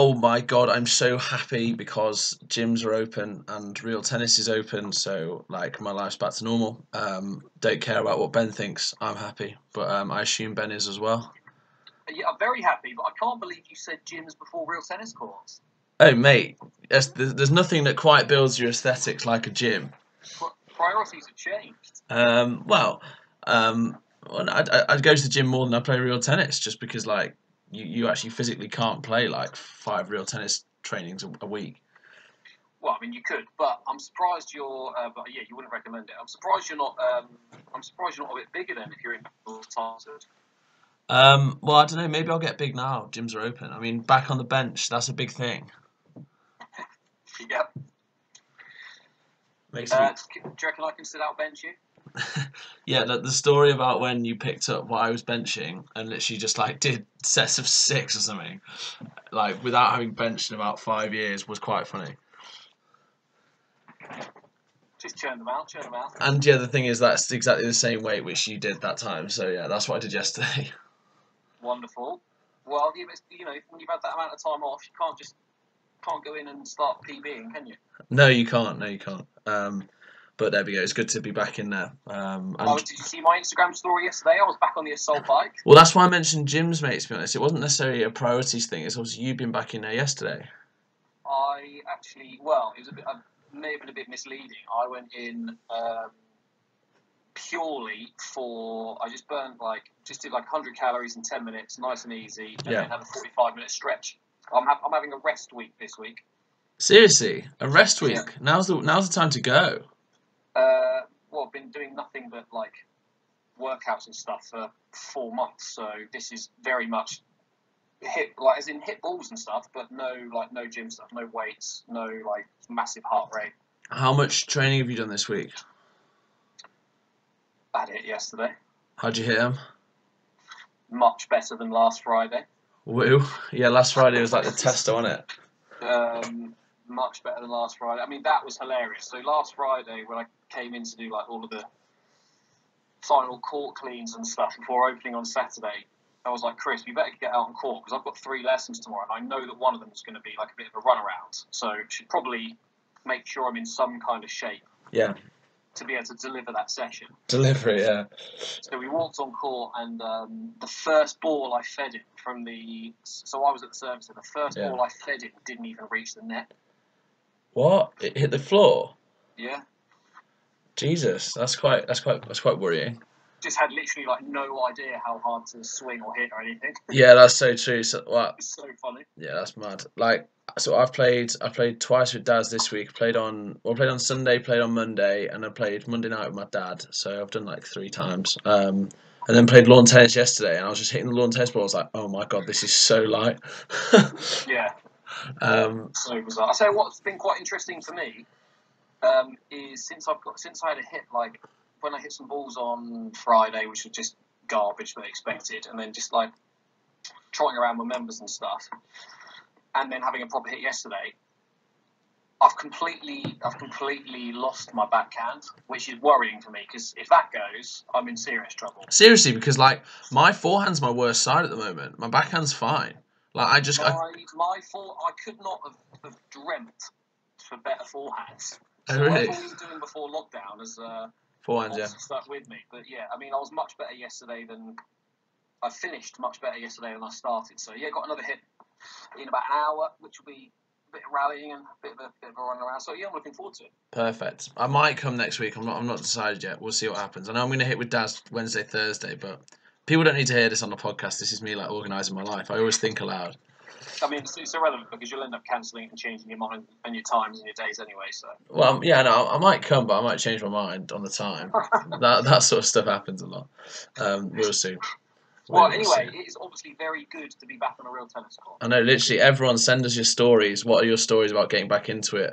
Oh my God, I'm so happy because gyms are open and real tennis is open, so like my life's back to normal. Don't care about what Ben thinks. I'm happy, but I assume Ben is as well. Yeah, I'm very happy, but I can't believe you said gyms before real tennis courts. Oh mate, there's nothing that quite builds your aesthetics like a gym. Priorities have changed. Well, I'd go to the gym more than I play real tennis, just because like you actually physically can't play like 5 real tennis trainings a week. Well, I mean, you could, but I'm surprised you're. But yeah, you wouldn't recommend it. I'm surprised you're not. I'm surprised you're not a bit bigger then if you're in childhood. Well, I don't know. Maybe I'll get big now. Gyms are open. I mean, back on the bench, that's a big thing. Yep. Makes it. Do you reckon I can sit out bench you? Yeah, the story about when you picked up what I was benching and literally just like did sets of 6 or something, like without having benched in about 5 years, was quite funny. Just churn them out, churn them out. And yeah, the thing is, that's exactly the same weight which you did that time. So yeah, that's what I did yesterday. Wonderful. Well, you know, when you've had that amount of time off, you can't go in and start PBing, can you? No, you can't. No, you can't. But there we go. It's good to be back in there. Did you see my Instagram story yesterday? I was back on the assault bike. Well, that's why I mentioned gyms, mate. To be honest, it wasn't necessarily a priorities thing. It's obviously you been back in there yesterday. I actually, well, it was a bit, may have been a bit misleading. I went in purely for, I just did like 100 calories in 10 minutes, nice and easy, and then had a 45-minute stretch. I'm having a rest week this week. Seriously, a rest week. Yeah. Now's the time to go. Well, I've been doing nothing but like workouts and stuff for 4 months, so this is very much hit balls and stuff, but no gym stuff, no weights, no like massive heart rate. How much training have you done this week? I had it yesterday. How'd you hit them? Much better than last Friday. Woo. Yeah, last Friday was like the tester, wasn't it? Much better than last Friday. I mean, that was hilarious. So last Friday, when I came in to do like all of the final court cleans and stuff before opening on Saturday, I was like, Chris, we better get out on court because I've got 3 lessons tomorrow, and I know that one of them is going to be like a bit of a runaround. So should probably make sure I'm in some kind of shape. Yeah. To be able to deliver that session. Deliver it, yeah. So we walked on court, and the first ball I fed it from the. So I was at the service, and the first ball I fed it didn't even reach the net. What? It hit the floor? Yeah. Jesus, that's quite worrying. Just had literally like no idea how hard to swing or hit or anything. Yeah, that's so true. So what? It's so funny. Yeah, that's mad. Like, so I played twice with Daz this week. Played on Sunday, played on Monday, and I played Monday night with my dad. So I've done like 3 times. And then played lawn tennis yesterday, and I was just hitting the lawn tennis ball. I was like, oh my God, this is so light. Yeah. So bizarre. I say what's been quite interesting for me is since I had a hit, like when I hit some balls on Friday, which was just garbage but expected, and then just like trotting around with members and stuff, and then having a proper hit yesterday, I've completely lost my backhand, which is worrying for me because if that goes, I'm in serious trouble. Seriously, because like my forehand's my worst side at the moment. My backhand's fine. Like I could not have dreamt for better forehands. So really? What we were doing before lockdown as forehands, yeah, stuck with me. But yeah, I mean, I was much better yesterday than I finished much better yesterday than I started. So yeah, got another hit in about an hour, which will be a bit of rallying and a bit of a run around. So yeah, I'm looking forward to it. Perfect. I might come next week. I'm not decided yet. We'll see what happens. I know I'm going to hit with Daz Wednesday, Thursday, but people don't need to hear this on the podcast. This is me like organising my life. I always think aloud. I mean, it's irrelevant because you'll end up cancelling and changing your mind and your times and your days anyway. So. Well, yeah, no, I might come, but I might change my mind on the time. that sort of stuff happens a lot. We'll see. Well, anyway, it is obviously very good to be back on a real tennis court. I know, literally, everyone send us your stories. What are your stories about getting back into it?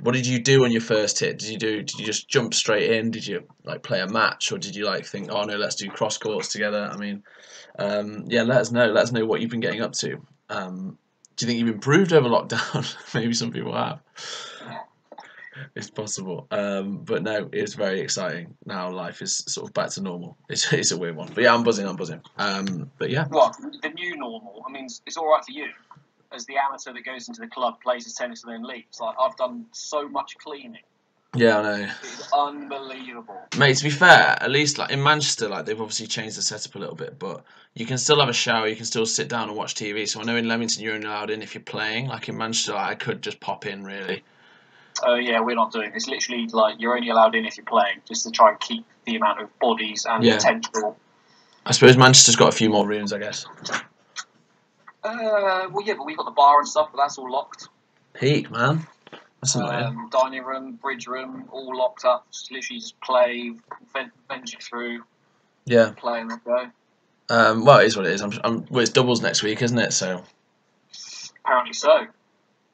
What did you do on your first hit? Did you just jump straight in? Did you like play a match, or did you like think, oh no, let's do cross courts together? I mean, yeah, let us know. Let us know what you've been getting up to. Do you think you've improved over lockdown? Maybe some people have. It's possible. But no, it's very exciting. Now life is sort of back to normal. It's a weird one. But yeah, I'm buzzing. But yeah. What, the new normal? I mean, it's all right for you. as the amateur that goes into the club, plays his tennis, and then leaves. Like, I've done so much cleaning. Yeah, I know. It's unbelievable. Mate, to be fair, at least like in Manchester, like they've obviously changed the setup a little bit, but you can still have a shower, you can still sit down and watch TV. So I know in Leamington you're only allowed in if you're playing. Like in Manchester, like, I could just pop in really. Oh yeah, we're not doing this. Literally, like you're only allowed in if you're playing, just to try and keep the amount of bodies and potential. I suppose Manchester's got a few more rooms, I guess. Well, yeah, but we've got the bar and stuff, but that's all locked. Peak, man. That's annoying. Dining room, bridge room, all locked up. Just literally just play, venture through. Yeah. Play and go. Well, it is what it is. Well, it's doubles next week, isn't it? So. Apparently so.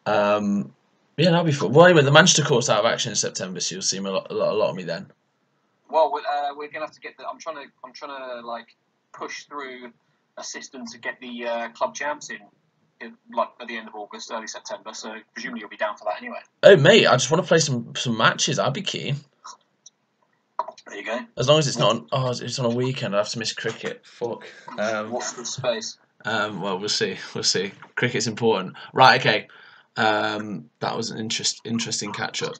Yeah, that'll be fun. Well, anyway, the Manchester court's out of action in September, so you'll see a lot of me then. Well, we're gonna have to get the. I'm trying to like push through a system to get the club champs in like at the end of August, early September. So presumably you'll be down for that anyway. Oh, mate, I just want to play some matches. I'd be keen. There you go. As long as it's not. It's on a weekend. I have to miss cricket. Fuck. What's the space? Well, we'll see. We'll see. Cricket's important. Right. Okay. That was an interesting catch up.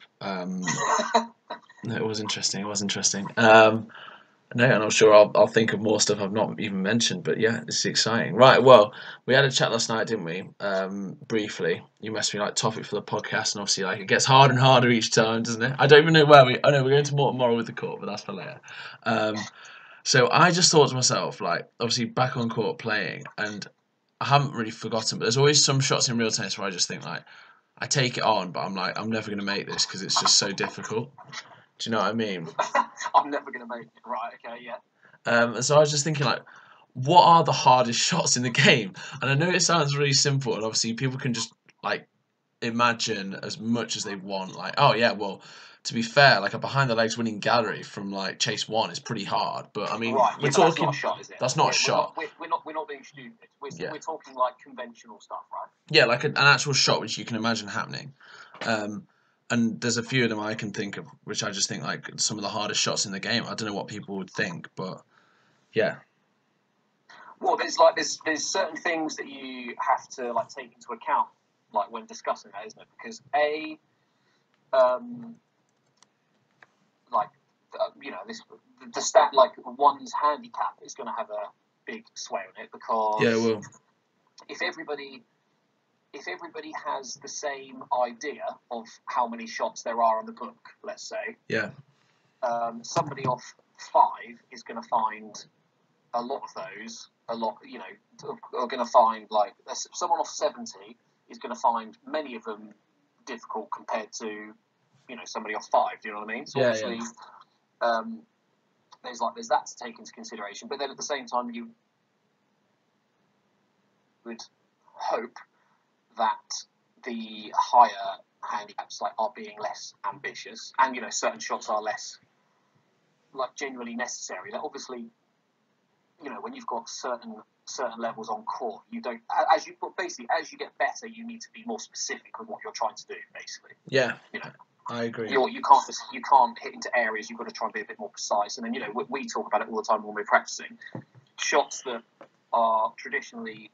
No, it was interesting. It was interesting. No, and I'm sure I'll think of more stuff I've not even mentioned. But yeah, this is exciting. Right. Well, we had a chat last night, didn't we? Briefly. You messaged me like topic for the podcast, and obviously like it gets harder and harder each time, doesn't it? I don't even know where we. I know we're going to more tomorrow with the court, but that's for later. So I just thought to myself, like, obviously back on court playing, and I haven't really forgotten, but there's always some shots in real tennis where I just think like, I take it on, but I'm like, I'm never going to make this because it's just so difficult. Do you know what I mean? I'm never going to make it. Right, okay, yeah. And so I was just thinking, like, what are the hardest shots in the game? And I know it sounds really simple, and obviously people can just, like, imagine as much as they want. Like, oh, yeah, well, to be fair, like, a behind-the-legs winning gallery from, like, chase one is pretty hard. But, I mean, right, we're talking... that's not a shot, is it? That's not a shot. We're not being stupid. We're talking, like, conventional stuff, right? Yeah, like an actual shot which you can imagine happening. And there's a few of them I can think of, which I just think like some of the hardest shots in the game. I don't know what people would think, but yeah. Well, there's certain things that you have to like take into account, like when discussing that, isn't it? Because the stat like one's handicap is going to have a big sway on it because yeah, it will. If everybody has the same idea of how many shots there are on the book, let's say, somebody off 5 is going to find a lot of those. Are going to find like someone off 70 is going to find many of them difficult compared to somebody off 5. Do you know what I mean? So obviously, there's that to take into consideration. But then at the same time, you would hope that the higher handicaps are being less ambitious, and certain shots are less genuinely necessary. That obviously, when you've got certain levels on court, you don't as you get better, you need to be more specific with what you're trying to do. Basically, yeah, I agree. You can't hit into areas. You've got to try and be a bit more precise. And then we talk about it all the time when we're practicing. Shots that are traditionally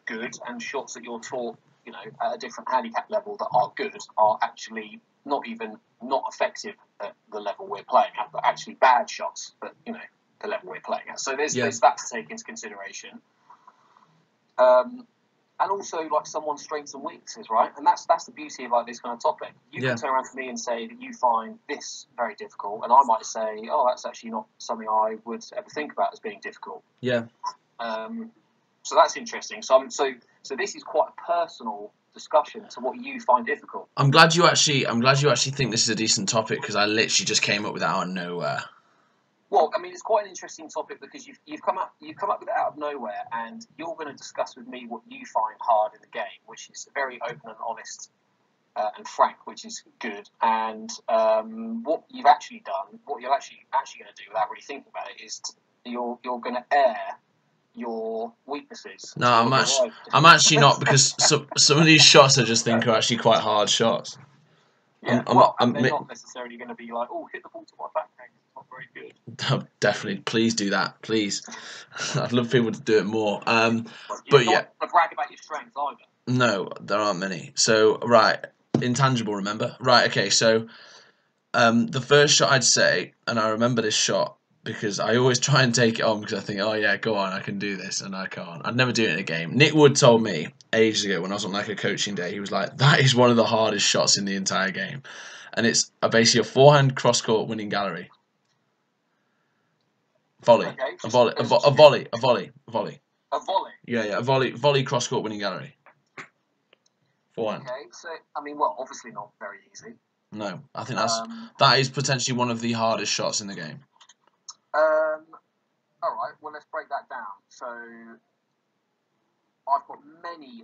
good and shots that you're taught, at a different handicap level that are good are actually not effective at the level we're playing at, but actually bad shots at, the level we're playing at. So there's that to take into consideration. And also someone's strengths and weaknesses, right? And that's the beauty of this kind of topic. You can turn around to me and say that you find this very difficult, and I might say, oh, that's actually not something I would ever think about as being difficult. Yeah. So that's interesting. So this is quite a personal discussion to what you find difficult. I'm glad you actually think this is a decent topic because I literally just came up with that out of nowhere. Well, I mean, it's quite an interesting topic because you've come up with it out of nowhere, and you're going to discuss with me what you find hard in the game, which is very open and honest and frank, which is good. And what you've actually done, what you're actually going to do without really thinking about it, is you're going to air your weaknesses. No, I'm actually not, because some of these shots I just think are actually quite hard shots. Yeah, they're not necessarily going to be like, oh, hit the ball to my backhand. It's not very good. Definitely, please do that, please. I'd love people to do it more. But yeah, not to brag about your strengths either. No, there aren't many. So right, intangible. Remember? Right. Okay. So the first shot I'd say, and I remember this shot because I always try and take it on because I think, oh yeah, go on, I can do this, and I can't. I'd never do it in a game. Nick Wood told me ages ago when I was on like a coaching day, he was like, that is one of the hardest shots in the entire game, and it's basically a forehand cross court winning gallery volley, Okay, a just volley, a, there's vo- a volley, a volley, a volley. a volley. Yeah, a volley cross court winning gallery forehand. Okay, so I mean, well, obviously not very easy. No, I think Um, that is potentially one of the hardest shots in the game. all right, well, let's break that down. So I've got many.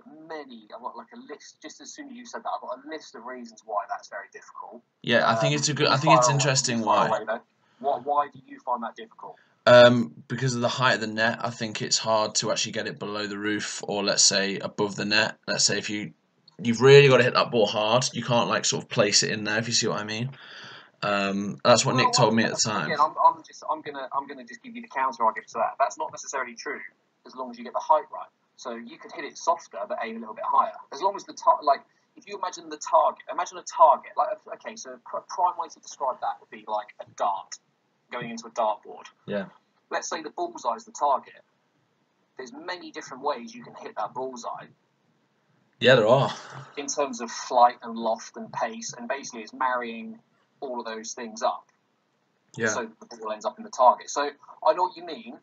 I've got like a list. Just as soon as you said that, I've got a list of reasons why that's very difficult. Yeah, I think it's a good. I You think it's fire away. interesting You fire why. away though. Why do you find that difficult? Because of the height of the net, I think it's hard to actually get it below the roof, or let's say above the net. Let's say if you've really got to hit that ball hard, you can't like sort of place it in there. If you see what I mean. That's what Nick told me at the time. Again, I'm gonna just give you the counter argument to that. That's not necessarily true, as long as you get the height right. So you could hit it softer, but aim a little bit higher. As long as like if you imagine the target, imagine a target. Like okay, so a prime way to describe that would be like a dart going into a dartboard. Yeah. Let's say the bullseye is the target. There's many different ways you can hit that bullseye. Yeah, there are. In terms of flight and loft and pace, and basically it's marrying all of those things up. Yeah. So the ball ends up in the target. So I know what you mean.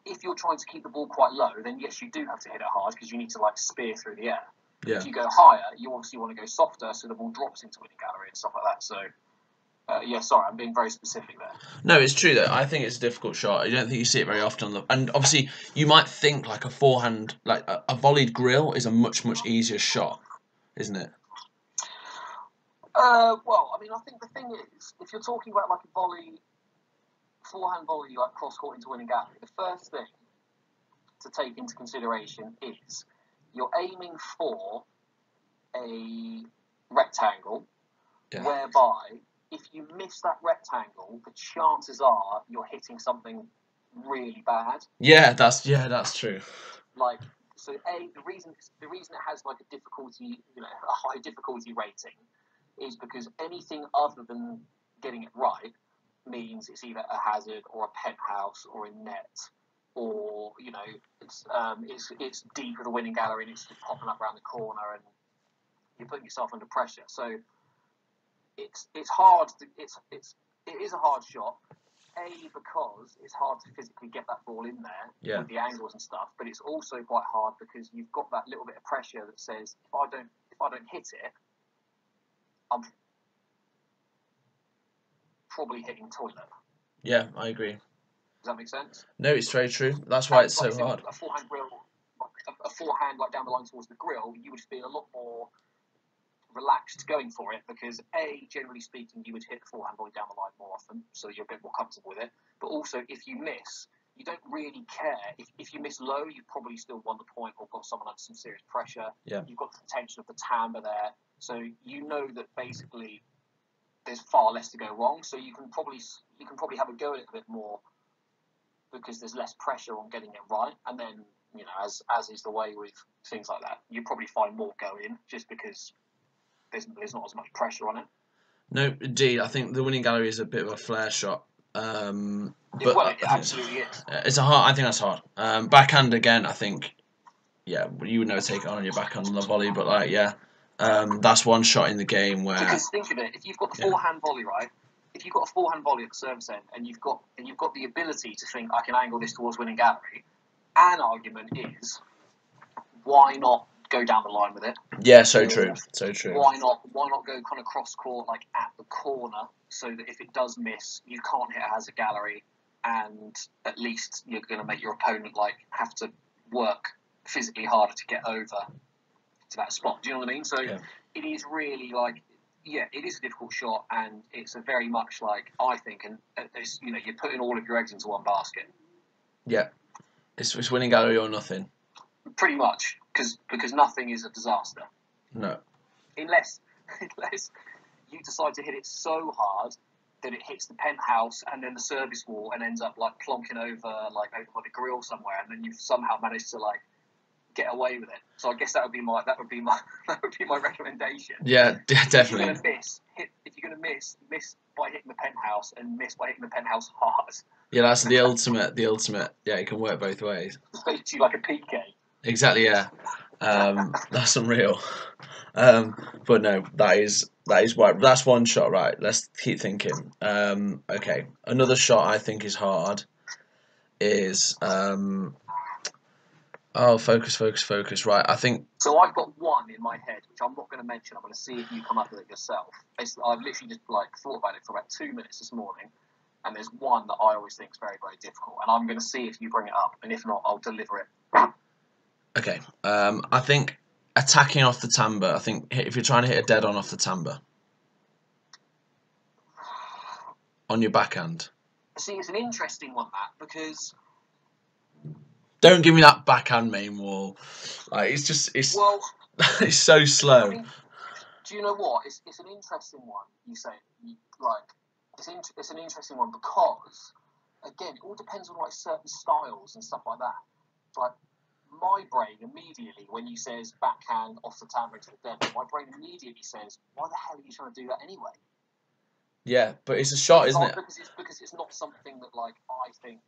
If you're trying to keep the ball quite low, then yes, you do have to hit it hard because you need to like spear through the air. Yeah. If you go higher, you obviously want to go softer so the ball drops into winning gallery and stuff like that. So yeah, sorry, I'm being very specific there. No, it's true though. I think it's a difficult shot. I don't think you see it very often. And obviously, you might think like a forehand, like a volleyed grill is a much easier shot, isn't it? Well, I mean, I think the thing is, if you're talking about like a forehand volley, like cross court into winning gallery, the first thing to take into consideration is you're aiming for a rectangle, whereby if you miss that rectangle, the chances are you're hitting something really bad. Yeah, that's true. Like, so the reason it has like a difficulty, a high difficulty rating, is because anything other than getting it right means it's either a hazard or a penthouse or a net, or it's deep of the winning gallery and it's just popping up around the corner and you're putting yourself under pressure. So it's hard. It is a hard shot. Because it's hard to physically get that ball in there with the angles and stuff, but it's also quite hard because you've got that little bit of pressure that says if I don't hit it, I'm probably hitting toilet. Yeah, I agree. Does that make sense? No, it's very true. That's why it's so hard. A forehand grill, a forehand like down the line towards the grill, you would feel a lot more relaxed going for it because generally speaking, you would hit the forehand volley down the line more often, so you're a bit more comfortable with it. But also, if you miss, you don't really care. If you miss low, you've probably still won the point or got someone under some serious pressure. Yeah. You've got the tension of the timbre there, so you know that basically there's far less to go wrong. So you can probably have a go at it a bit more because there's less pressure on getting it right. And then as is the way with things like that, you probably find more going just because there's not as much pressure on it. No, indeed. I think the winning gallery is a bit of a flare shot. But it absolutely is. It's a hard. I think that's hard. Backhand again. I think. Yeah, you would never take it on your backhand on the volley, but that's one shot in the game where. Because think of it, if you've got the forehand volley, right? If you've got a forehand volley at the service end, and you've got the ability to think I can angle this towards winning gallery, an argument is why not go down the line with it? Yeah, so true. Why not go kind of cross court like at the corner so that if it does miss, you can't hit it as a gallery, and at least you're going to make your opponent have to work physically harder to get over to that spot. Do you know what I mean? So it is really it is a difficult shot, and it's a very much I think, and you're putting all of your eggs into one basket. Yeah, it's winning gallery or nothing. Pretty much, because nothing is a disaster. No. Unless you decide to hit it so hard that it hits the penthouse and then the service wall and ends up plonking over over the grill somewhere, and then you've somehow managed to get away with it. So I guess that would be my recommendation. Yeah, definitely. If you're gonna miss by hitting the penthouse and miss by hitting the penthouse hard. Yeah, that's the ultimate. Yeah, it can work both ways. It's basically like a PK. Exactly. Yeah. That's unreal. But no, that's right. That's one shot, right? Let's keep thinking. Okay, another shot I think is hard is oh, focus. Right, I think. So I've got one in my head, which I'm not going to mention. I'm going to see if you come up with it yourself. I've literally just thought about it for about 2 minutes this morning, and there's one that I always think is very, very difficult, and I'm going to see if you bring it up, and if not, I'll deliver it. Okay. I think attacking off the timber. I think if you're trying to hit a dead on off the timber on your backhand. See, it's an interesting one, that, because don't give me that backhand main wall. Like it's it's so slow. I mean, do you know what? It's an interesting one. You say it's an interesting one because again, it all depends on like certain styles and stuff like that. Like my brain immediately, when you says backhand off the timber into the dead, my brain immediately says, "Why the hell are you trying to do that anyway?" Yeah, but it's a shot, isn't it? Because it's not something that like I think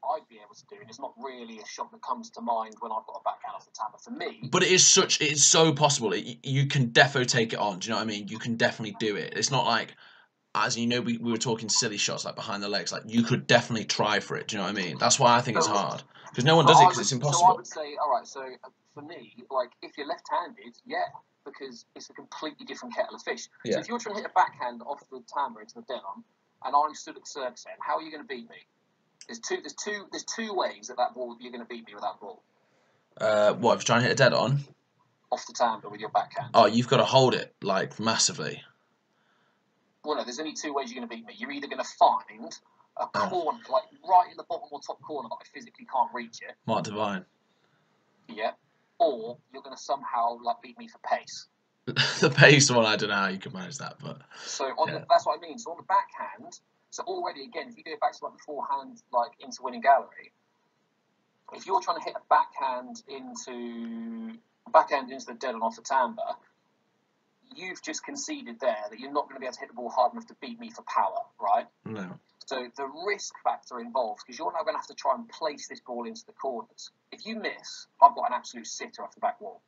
I'd be able to do, and it's not really a shot that comes to mind when I've got a backhand off the timber for me. But it's so possible. You can defo take it on. Do you know what I mean? You can definitely do it. It's not like, as you know, we were talking silly shots like behind the legs. Like you could definitely try for it. Do you know what I mean? That's why I think it's hard because no one does it because it's impossible. So I would say, all right. So for me, like if you're left-handed, yeah, because it's a completely different kettle of fish. Yeah. So if you're trying to hit a backhand off the timber into the dead on, and I'm stood at the service end, how are you going to beat me? There's two ways that ball you're going to beat me with that ball. What if you're trying to hit a dead on? Off the timber with your backhand. Oh, you've got to hold it like massively. Well, no, there's only two ways you're going to beat me. You're either going to find a corner, like right in the bottom or top corner that I physically can't reach it. Mark Divine. Yeah. Or you're going to somehow like beat me for pace. The pace one, I don't know how you can manage that, but so that's what I mean. So on the backhand, so already again, if you go back to like the forehand, like into winning gallery, if you're trying to hit a backhand into the dead and off the timber, you've just conceded there that you're not going to be able to hit the ball hard enough to beat me for power, right? No. So the risk factor involved, because you're now going to have to try and place this ball into the corners. If you miss, I've got an absolute sitter off the back wall.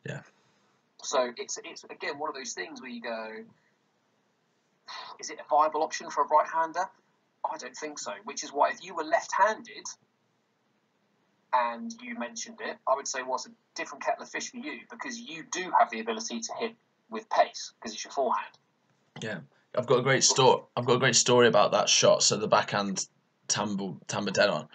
Yeah. So it's again one of those things where you go, is it a viable option for a right-hander? I don't think so. Which is why if you were left-handed and you mentioned it, I would say, well, it's a different kettle of fish for you because you do have the ability to hit with pace because it's your forehand. Yeah, I've got a great story about that shot. So the backhand timber dead on.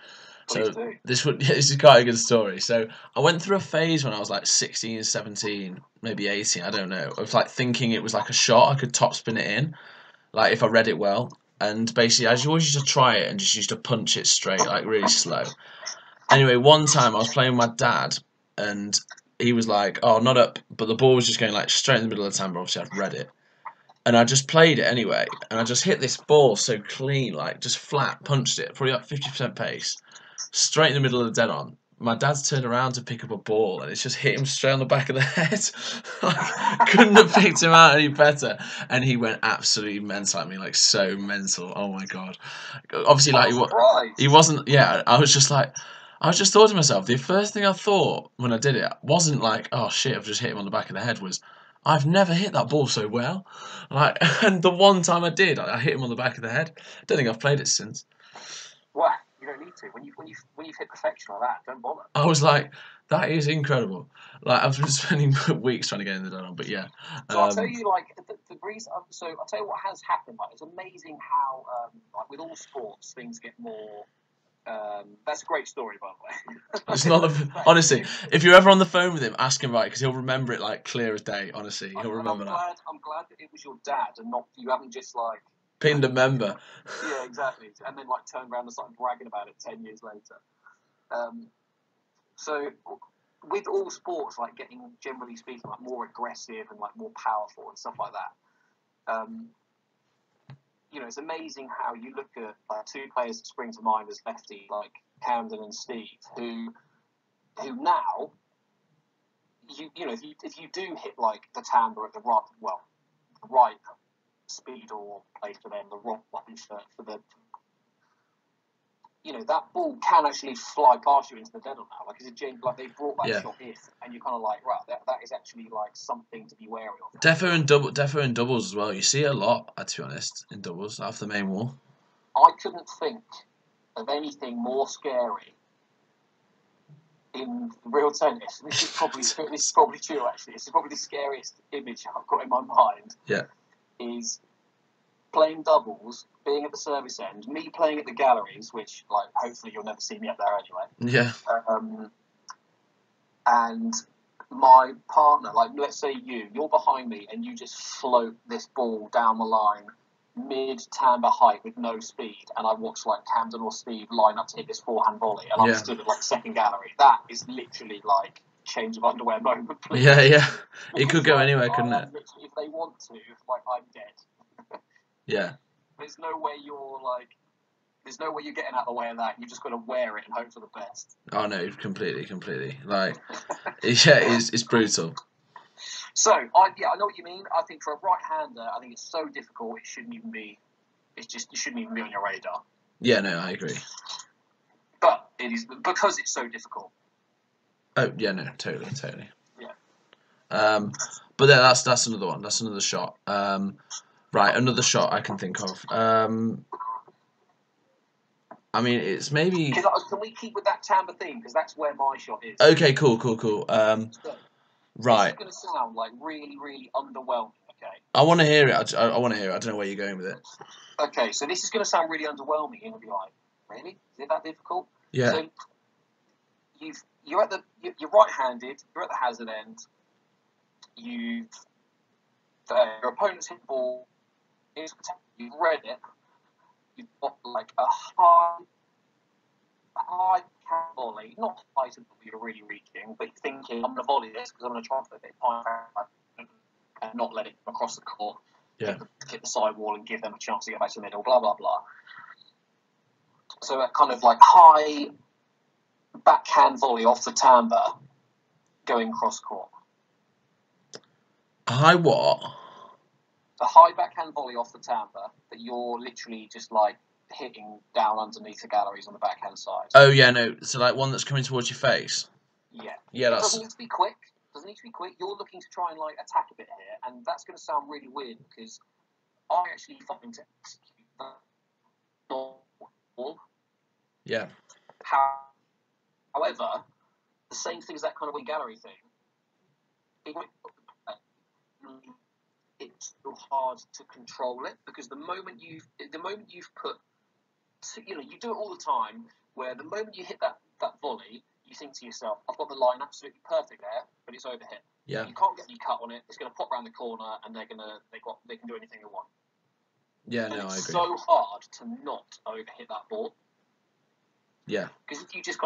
So this is quite a good story. So I went through a phase when I was like 16, 17, maybe 18, I don't know, of like thinking it was like a shot I could topspin it in, like if I read it well. And basically, I always used to try it and just used to punch it straight, like really slow. Anyway, one time I was playing with my dad, and he was like, "Oh, not up," but the ball was just going like straight in the middle of the timber. Obviously, I'd read it, and I just played it anyway, and I just hit this ball so clean, like just flat, punched it, probably like 50% pace, straight in the middle of the dead on. My dad's turned around to pick up a ball, and it's just hit him straight on the back of the head. Like, couldn't have picked him out any better, and he went absolutely mental at me, like so mental. Oh my god! Obviously, like he wasn't. Yeah, I was just thought to myself, the first thing I thought when I did it wasn't like, oh shit, I've just hit him on the back of the head. Was I've never hit that ball so well. Like, and the one time I did, I hit him on the back of the head. Don't think I've played it since. Well, you don't need to. When you've hit perfection like that, don't bother. I was like, that is incredible. Like I've been spending weeks trying to get in the done, but yeah. So I'll tell you, like the reason. So I'll tell you what has happened. Like it's amazing how, like with all sports, things get more. That's a great story, by the way. It's not honestly. If you're ever on the phone with him, ask him, right, because he'll remember it like clear as day. Honestly, he'll remember that. I'm glad that it was your dad and not you. Haven't just like pinned a member. Yeah, exactly. And then like turned around and started bragging about it 10 years later. So with all sports, like getting, generally speaking, like more aggressive and like more powerful and stuff like that. You know, it's amazing how you look at like two players that spring to mind as lefty, like Camden and Steve, who now you know, if you do hit like the timber at the right speed or place for them, the wrong button for the, you know, that ball can actually fly past you into the dead on now. Like, like they brought that shot in, and you're kind of like, right, that is actually like something to be wary of. Defo and doubles as well. You see it a lot, to be honest, in doubles off the main wall. I couldn't think of anything more scary in real tennis. This is probably true. Actually, this is probably the scariest image I've got in my mind. Yeah. Is playing doubles, being at the service end, me playing at the galleries, which, like, hopefully you'll never see me up there anyway. Yeah. And my partner, like, let's say you're behind me and you just float this ball down the line mid-timber height with no speed, and I watch, like, Camden or Steve line up to hit this forehand volley, and I'm stood at, like, second gallery. That is literally, like, change of underwear moment, please. Yeah. It could go anywhere, couldn't it? If they want to, like, I'm dead. Yeah. There's no way you're getting out of the way of that. You just got to wear it and hope for the best. Oh no, completely. Like, yeah, it's brutal. So I know what you mean. I think for a right-hander, I think it's so difficult. It shouldn't even be on your radar. Yeah, no, I agree. But it is because it's so difficult. Oh yeah, no, totally. Yeah. But then that's another one. That's another shot. Right, another shot I can think of. I mean, it's maybe. Can we keep with that timber theme, because that's where my shot is. Okay, cool. Right. This is going to sound like really, really underwhelming. Okay. I want to hear it. I want to hear it. I don't know where you're going with it. Okay, so this is going to sound really underwhelming. You'll be like, really? Is it that difficult? Yeah. So you're right-handed. You're at the hazard end. Your opponent's hit the ball. You've read it. You've got like a high cat volley, not high to you're really reaching, but you're thinking, I'm going to volley this because I'm going to try and put it behind and not let it come across the court, hit the side wall and give them a chance to get back to the middle, blah, blah, blah. So a kind of like high backhand volley off the timber going cross court. A high what? A high backhand volley off the timber that you're literally just like hitting down underneath the galleries on the backhand side. Oh yeah, no. So like one that's coming towards your face. Yeah. Yeah, it that's. Doesn't need to be quick. You're looking to try and like attack a bit here, and that's going to sound really weird because I actually find to execute that normal. Yeah. However, the same thing as that kind of gallery thing. It's so hard to control it because the moment you've put, you do it all the time. Where the moment you hit that volley, you think to yourself, "I've got the line absolutely perfect there, but it's overhit. Yeah. You can't get any cut on it. It's going to pop around the corner, and they can do anything they want." Yeah, and no, I agree. It's so hard to not overhit that ball. Yeah. Because if you just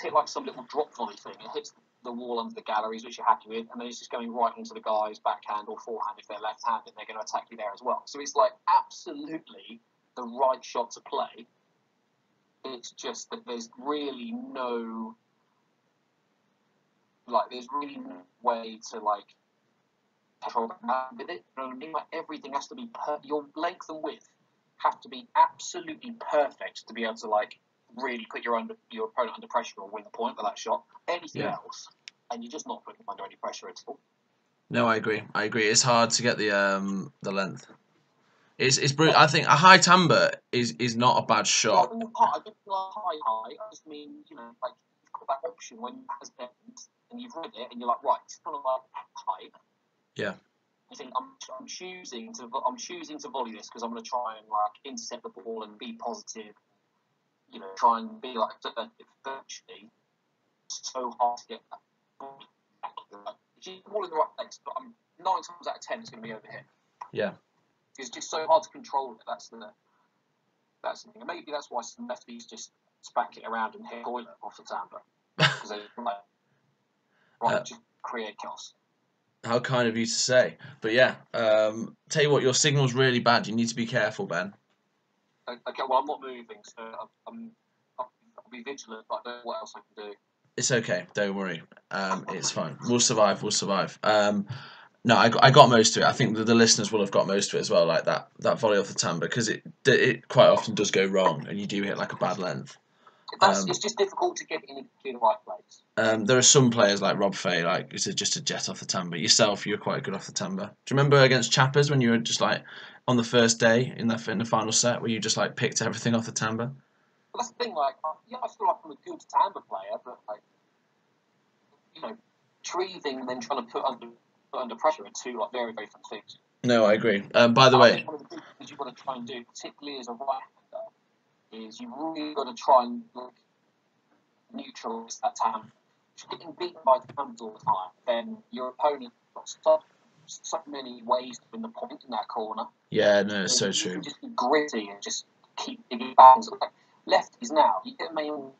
hit like some little drop volley thing, it hits the wall under the galleries, which you're happy with, and then it's just going right into the guy's backhand or forehand if they're left-handed, they're going to attack you there as well. So it's like absolutely the right shot to play. It's just that there's really no way to like control that with it. You know what I mean? Like everything has to be your length and width have to be absolutely perfect to be able to like really put your opponent under pressure or win the point with that shot. Anything else, and you're just not putting them under any pressure at all. No, I agree. It's hard to get the length. It's brutal. I think a high timber is not a bad shot. I didn't like high. I just mean, like you've got that option when you has end and you've read it and you're like, right, it's kind of like high. Yeah. You think I'm choosing to volley this because I'm going to try and like intercept the ball and be positive. Try and be like virtually so hard to get that ball. If you ball in the right place, but 9 times out of 10 it's going to be overhit. Yeah. It's just so hard to control it. That's the thing. And maybe that's why some lefties just spank it around and hit toilet off the timber because they just create chaos. How kind of you to say. But yeah, tell you what, your signal's really bad. You need to be careful, Ben. Okay, well, I'm not moving, so I'll be vigilant, but I don't know what else I can do. It's okay. Don't worry. It's fine. We'll survive. We'll survive. No, I got most of it. I think the listeners will have got most of it as well, like that volley off the timber, because it quite often does go wrong, and you do hit like a bad length. It's just difficult to get in the right place. There are some players like Rob Fay, like it's just a jet off the timber. Yourself, you were quite good off the timber. Do you remember against Chappers when you were just like on the first day in the final set where you just like picked everything off the timber? Well, that's the thing. Like, yeah, I feel like I'm a good timber player, but like, treating and then trying to put under pressure are two like very very different things. No, I agree. By the way, one of the big things you've got to try and do, particularly as a right-hander, is you've really got to try and neutralise that time. If you're getting beaten by tams all the time, then your opponent got so many ways to win the point in that corner. Yeah, no, it's so true. You can just be gritty and just keep digging back. Like lefties now, you get main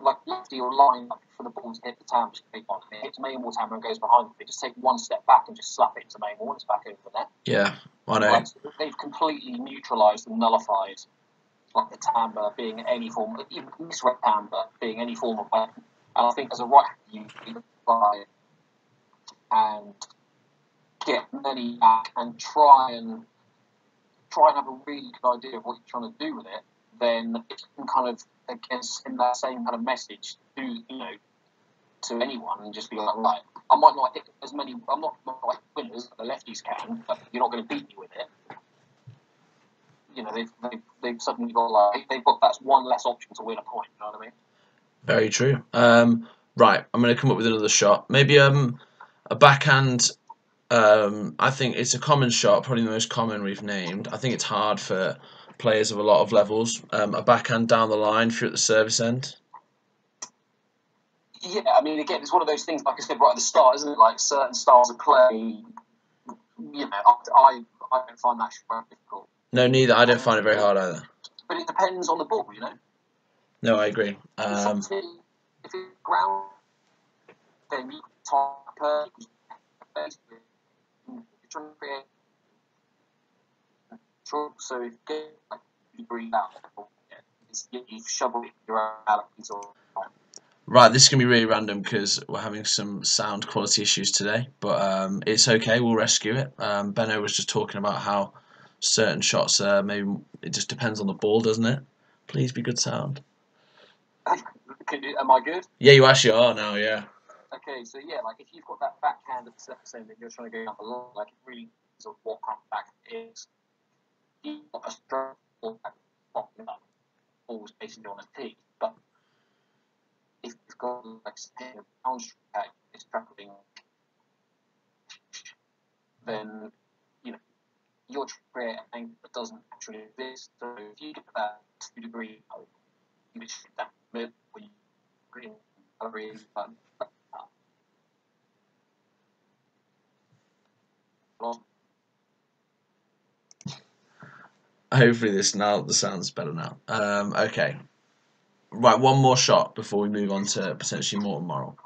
like lefty or line up for the ball to hit the tam, it hits main wall hammer and goes behind it. They just take one step back and just slap it into main wall and it's back over the net. Yeah, I know. Like, they've completely neutralised and nullified like the timber being any form, even misread timber being any form of weapon. And I think as a right hander, you try and get many back and try and have a really good idea of what you're trying to do with it. Then it can kind of again send that same kind of message to anyone and just be like, right, I might not hit as many, I'm not like winners the lefties can, but you're not going to beat me with it. They've suddenly got that's one less option to win a point. You know what I mean? Very true. Right, I'm going to come up with another shot. Maybe a backhand. I think it's a common shot, probably the most common we've named. I think it's hard for players of a lot of levels. A backhand down the line if you're at the service end. Yeah, I mean, again, it's one of those things, like I said right at the start, isn't it? Like certain styles of play, I don't find that very difficult. No, neither. I don't find it very hard either. But it depends on the ball, No, I agree. If it's ground, then you type you're trying to create. So if you breathe out, you shovel it your realities or. Right, this is going to be really random because we're having some sound quality issues today, but it's okay, we'll rescue it. Benno was just talking about how certain shots, maybe it just depends on the ball, doesn't it? Please be good sound. Am I good? Yeah, you actually are now, yeah. Okay, so yeah, like if you've got that backhand at the same that you're trying to go up a lot, like it really is what kind of back is. You've got a strong ball popping up, balls basically on a tee, but if you've got like a bounce track is traveling, then you're trying to create an angle that doesn't actually exist. So if you get that 2 degree angle, you would shoot that mid where you green gallery Hopefully the sound's better now. Okay. Right, one more shot before we move on to potentially more moral.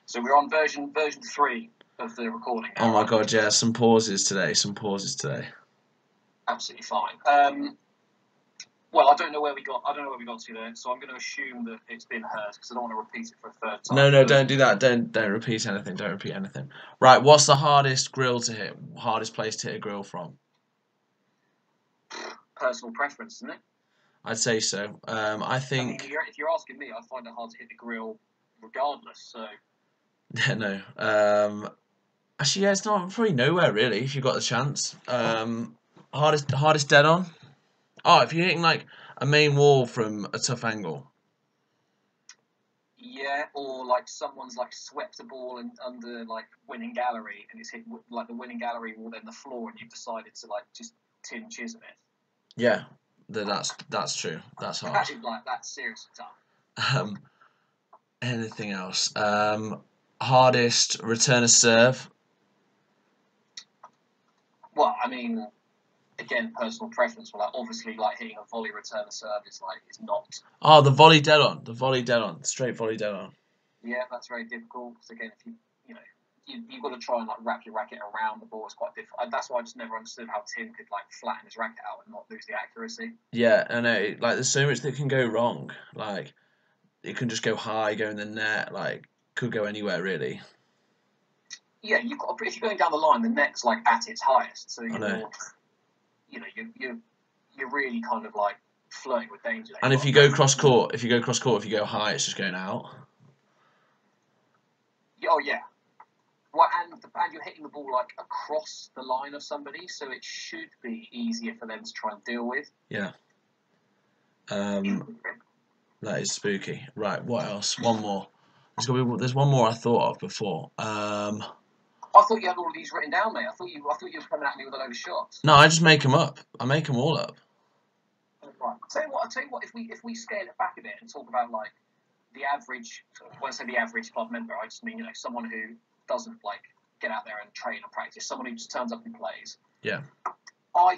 So we're on version 3 of the recording now. Oh my god, yeah, some pauses today. Absolutely fine. Well, I don't know where we got to there, so I'm going to assume that it's been heard because I don't want to repeat it for a third time. No, don't do that. Don't repeat anything. Don't repeat anything. Right, what's the hardest grill to hit? Hardest place to hit a grill from? Personal preference, isn't it? I'd say so. I think. I mean, if you're asking me, I find it hard to hit the grill, regardless. So. Yeah, no. Actually, yeah, it's not probably nowhere really. If you've got the chance. Hardest dead on. Oh, if you're hitting like a main wall from a tough angle. Yeah, or like someone's like swept a ball under like winning gallery and it's hit like the winning gallery wall then the floor and you've decided to like just tin chisel it. Yeah, that's true. That's hard. That's seriously tough. Anything else? Hardest return a serve. Well, I mean, again, personal preference. But like, obviously, like hitting a volley return a serve is not. Oh, the volley dead on. Straight volley dead on. Yeah, that's very difficult. Because again, if you've got to try and like wrap your racket around the ball. It's quite difficult. That's why I just never understood how Tim could like flatten his racket out and not lose the accuracy. Yeah, I know. Like, there's so much that can go wrong. Like, it can just go high, go in the net. Like, could go anywhere really. Yeah, you've got if you're going down the line, the net's like at its highest, so you're really kind of like flirting with danger. And if you go cross court, if you go high, it's just going out. Oh yeah. Well, and you're hitting the ball like across the line of somebody, so it should be easier for them to try and deal with. Yeah. That is spooky. Right, what else? One more. There's one more I thought of before. I thought you had all of these written down, mate. I thought you were coming at me with a load of shots. No, I just make them up. I make them all up. Right. I'll tell you what. If we scale it back a bit and talk about like the average, when I say the average club member, I just mean someone who doesn't like get out there and train and practice. Someone who just turns up and plays. Yeah. I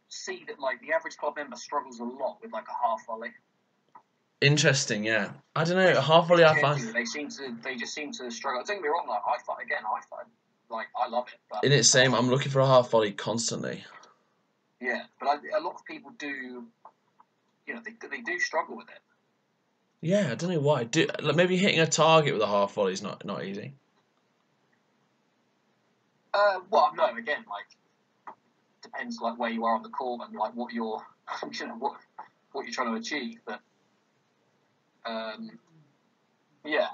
see that like the average club member struggles a lot with like a half volley. Interesting, yeah. I don't know. Half volley, I find they just seem to struggle. Don't get me wrong. Like I find like I love it. But in its same, I'm looking for a half volley constantly. Yeah, but a lot of people do. They do struggle with it. Yeah, I don't know why. Maybe hitting a target with a half volley is not easy. Well, no. Again, like depends like where you are on the court and like what you're what you're trying to achieve. But yeah.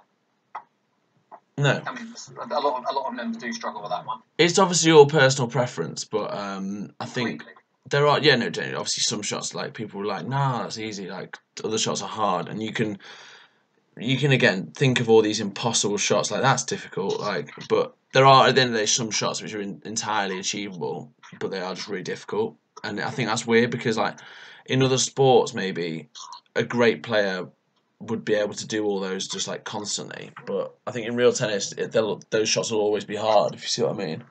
No. I mean, a lot of members do struggle with that one. It's obviously all personal preference, but I think there are obviously some shots like people are like, nah, that's easy. Like other shots are hard, and you can again think of all these impossible shots like that's difficult. Like, but there are at the end of the day some shots which are entirely achievable, but they are just really difficult. And I think that's weird because like in other sports maybe a great player would be able to do all those just like constantly, but I think in real tennis those shots will always be hard, if you see what I mean.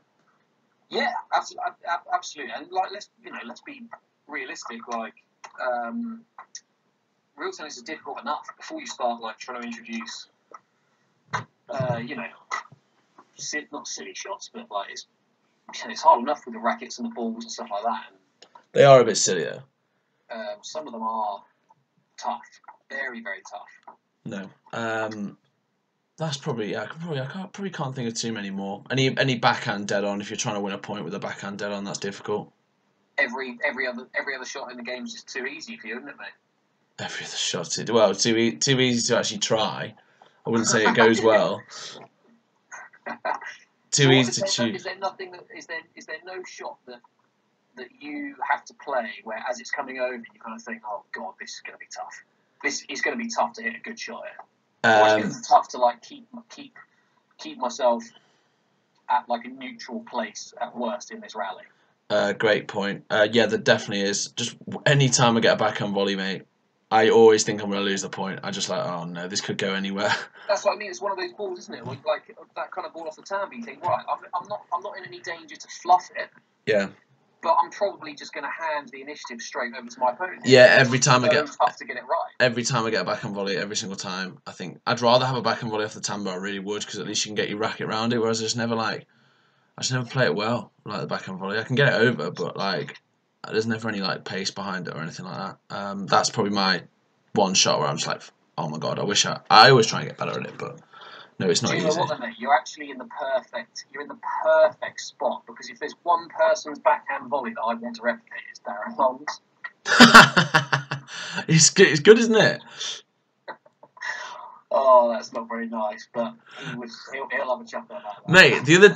Yeah, absolutely. And like let's be realistic. Like real tennis is difficult enough before you start like trying to introduce not silly shots, but like it's hard enough with the rackets and the balls and stuff like that. And, they are a bit sillier. Some of them are tough, very very tough. No, that's probably I can't think of too many more. Any backhand dead on if you're trying to win a point with a backhand dead on, that's difficult. Every other shot in the game is just too easy for you, isn't it, mate? Every other shot, too easy to actually try. I wouldn't say it goes well. Too easy to choose. Is there no shot that you have to play where as it's coming over you kind of think, oh god, this is going to be tough. This is going to be tough to hit a good shot here. Or it's going to be tough to like keep myself at like a neutral place at worst in this rally. Great point. Yeah, there definitely is. Just any time I get a backhand volley, mate, I always think I'm going to lose the point. I just like, oh no, this could go anywhere. That's what I mean. It's one of those balls, isn't it? Like that kind of ball off the timber. You think, right, I'm not in any danger to fluff it. Yeah. But I'm probably just going to hand the initiative straight over to my opponent. Yeah, every time tough to get it right. Every time I get a backhand volley, every single time, I think I'd rather have a backhand volley off the timber. I really would, because at least you can get your racket around it. Whereas I just never play it well, like the backhand volley. I can get it over, but like there's never any like pace behind it or anything like that. That's probably my one shot where I'm just like, oh my god, I always try and get better at it, but no, it's not easy. You know what, mate? You're actually in the perfect spot, because if there's one person's backhand volley that I want to replicate, it's Darren Long's. It's good, isn't it? Oh, that's not very nice, but he'll have a chuckle at that. Mate, the other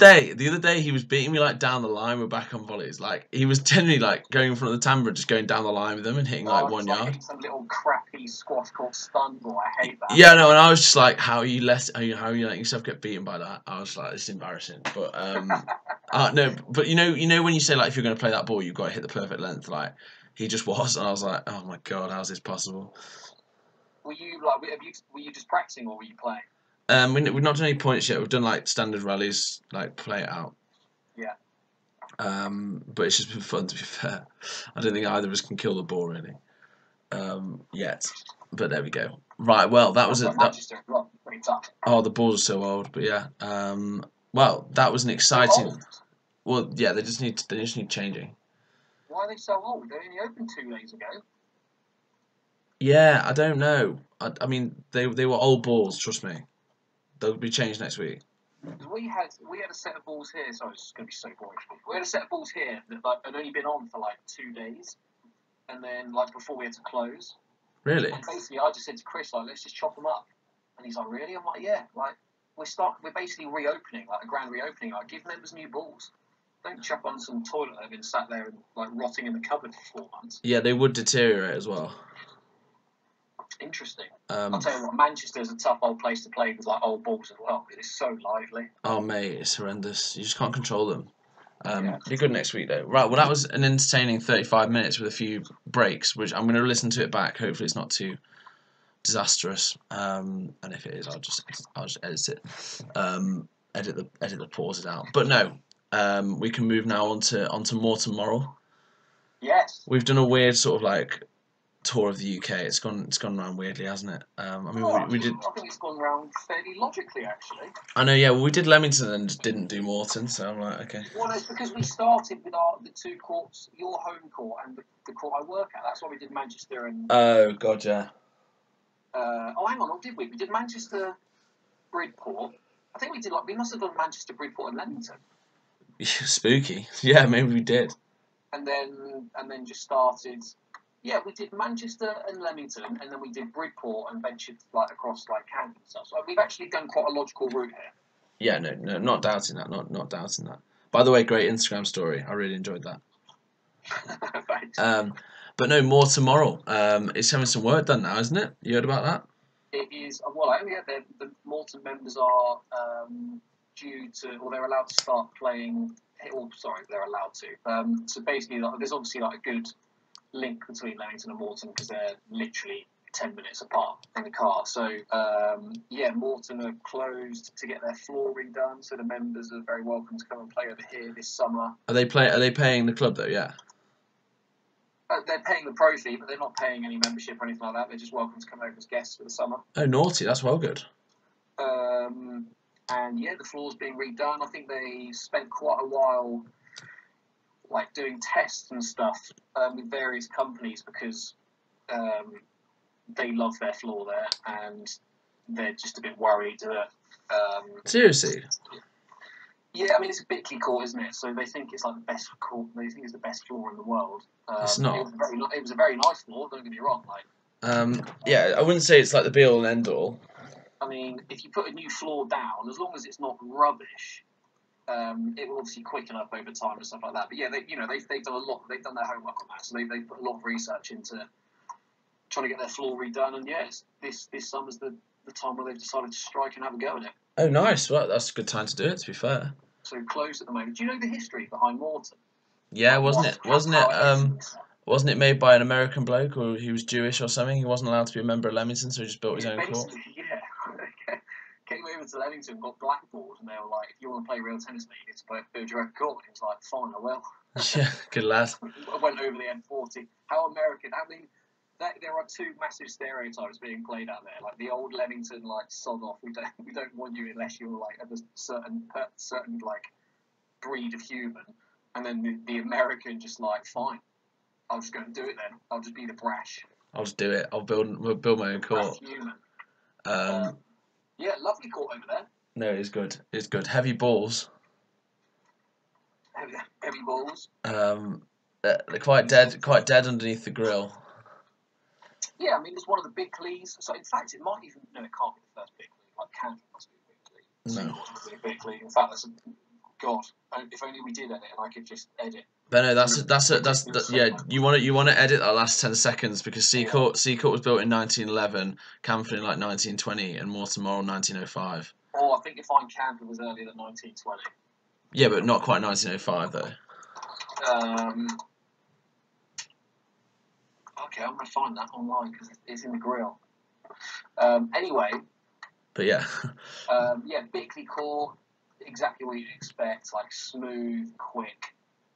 day he was beating me like down the line with backhand volleys. Like he was generally like going in front of the timbre, just going down the line with them and hitting like 1 yard. Some little crappy squash called stun ball. I hate that. Yeah, no, and I was just like, how are you letting yourself get beaten by that? I was like, it's embarrassing. But no, but you know when you say like if you're going to play that ball, you've got to hit the perfect length. Like he just was, and I was like, oh my god, how's this possible? Were you just practicing or were you playing? We've not done any points yet. We've done like standard rallies, like play it out. Yeah. But it's just been fun, to be fair. I don't think either of us can kill the ball really. Yet. But there we go. Right. Well, that was it. Manchester, pretty tough. Oh, the balls are so old. But yeah. Well, that was an exciting. Well, yeah. They just need changing. Why are they so old? They only opened 2 days ago. Yeah, I don't know. I mean, they were old balls. Trust me. They'll be changed next week. We had a set of balls here. Sorry, it's going to be so boring. We had a set of balls here that like had only been on for like 2 days, and then like before we had to close. Really? And basically, I just said to Chris, like, let's just chop them up. And he's like, really? I'm like, yeah. Like, we're basically reopening, like a grand reopening. Like, give members new balls. Don't chuck on some toilet that have been sat there and like rotting in the cupboard for 4 months. Yeah, they would deteriorate as well. Interesting. I'll tell you what, Manchester's a tough old place to play with like old balls as well. It is so lively. Oh mate, it's horrendous. You just can't control them. Yeah. You're good next week though. Right, well that was an entertaining 35 minutes with a few breaks, which I'm going to listen to it back. Hopefully it's not too disastrous. And if it is, I'll just edit it. Edit the pauses out. But no, we can move now onto more tomorrow. Yes. We've done a weird sort of like tour of the UK. It's gone around weirdly, hasn't it? I mean, we did. I think it's gone around fairly logically, actually. I know, yeah. Well, we did Leamington and just didn't do Morton, so I'm like, okay. Well, it's because we started with the 2 courts, your home court and the court I work at. That's why we did Manchester and. Oh God, yeah. Hang on, what did we? We did Manchester, Bridport. I think we must have done Manchester, Bridport, and Leamington. Spooky. Yeah, maybe we did. And then just started. Yeah, we did Manchester and Leamington, and then we did Bridport and ventured like across like Camden and stuff. So we've actually done quite a logical route here. Yeah, no, not doubting that. Not doubting that. By the way, great Instagram story. I really enjoyed that. Thanks. But no, more tomorrow. It's having some work done now, isn't it? You heard about that? It is. Well, I only had the Morton members are due to, or they're allowed to start playing. Or sorry, they're allowed to. So basically, like, there's obviously like a good link between Leamington and Morton because they're literally 10 minutes apart in the car. So yeah, Morton are closed to get their floor redone. So the members are very welcome to come and play over here this summer. Are they paying the club though? Yeah. They're paying the pro fee, but they're not paying any membership or anything like that. They're just welcome to come over as guests for the summer. Oh, naughty! That's well good. And yeah, the floor's being redone. I think they spent quite a while like doing tests and stuff with various companies because they love their floor there and they're just a bit worried that. Seriously. Yeah, I mean it's a Bickley court, isn't it? So they think it's like the best court. They think it's the best floor in the world. It's not. It was a very nice floor. Don't get me wrong. Like. Yeah, I wouldn't say it's like the be all and end all. I mean, if you put a new floor down, as long as it's not rubbish, it will obviously quicken up over time and stuff like that. But yeah, they've done a lot. They've done their homework on that, so they put a lot of research into trying to get their floor redone. And yes, this summer's the time where they've decided to strike and have a go at it. Oh, nice. Well, that's a good time to do it. To be fair. So closed at the moment. Do you know the history behind Morton? Yeah, wasn't it made by an American bloke or he was Jewish or something? He wasn't allowed to be a member of Leamington, so he just built his own court. Yeah. Came over to Leamington, got blackballed, and they were like, if you want to play real tennis, mate, you need to build your own court. And he was like, fine, I will. Yeah, good lad. I went over the M40. How American. I mean, there are 2 massive stereotypes being played out there. Like the old Leamington, like sod off. We don't want you unless you're like of a certain like breed of human. And then the American just like, fine, I'll just go and do it then. I'll just be the brash. I'll just do it. We'll build my own court. Human. Yeah, lovely court over there. No, it's good. It's good. Heavy balls. Heavy balls. They're quite dead underneath the grill. Yeah, I mean it's one of the big leagues. So in fact, it might even it can't be the first big league. Like Canada must be a big league. No. Must be a big league. In fact, God, if only we did edit and I could just edit. But no, that's yeah. You want to edit that last 10 seconds because Seacourt was built in 1911, Camford in like 1920, and Morton Moral 1905. Oh, I think you'll find Camford was earlier than 1920. Yeah, but not quite 1905 though. Okay, I'm gonna find that online because it's in the grill. Anyway. But yeah. Yeah, Bickley Court, exactly what you'd expect, like smooth, quick,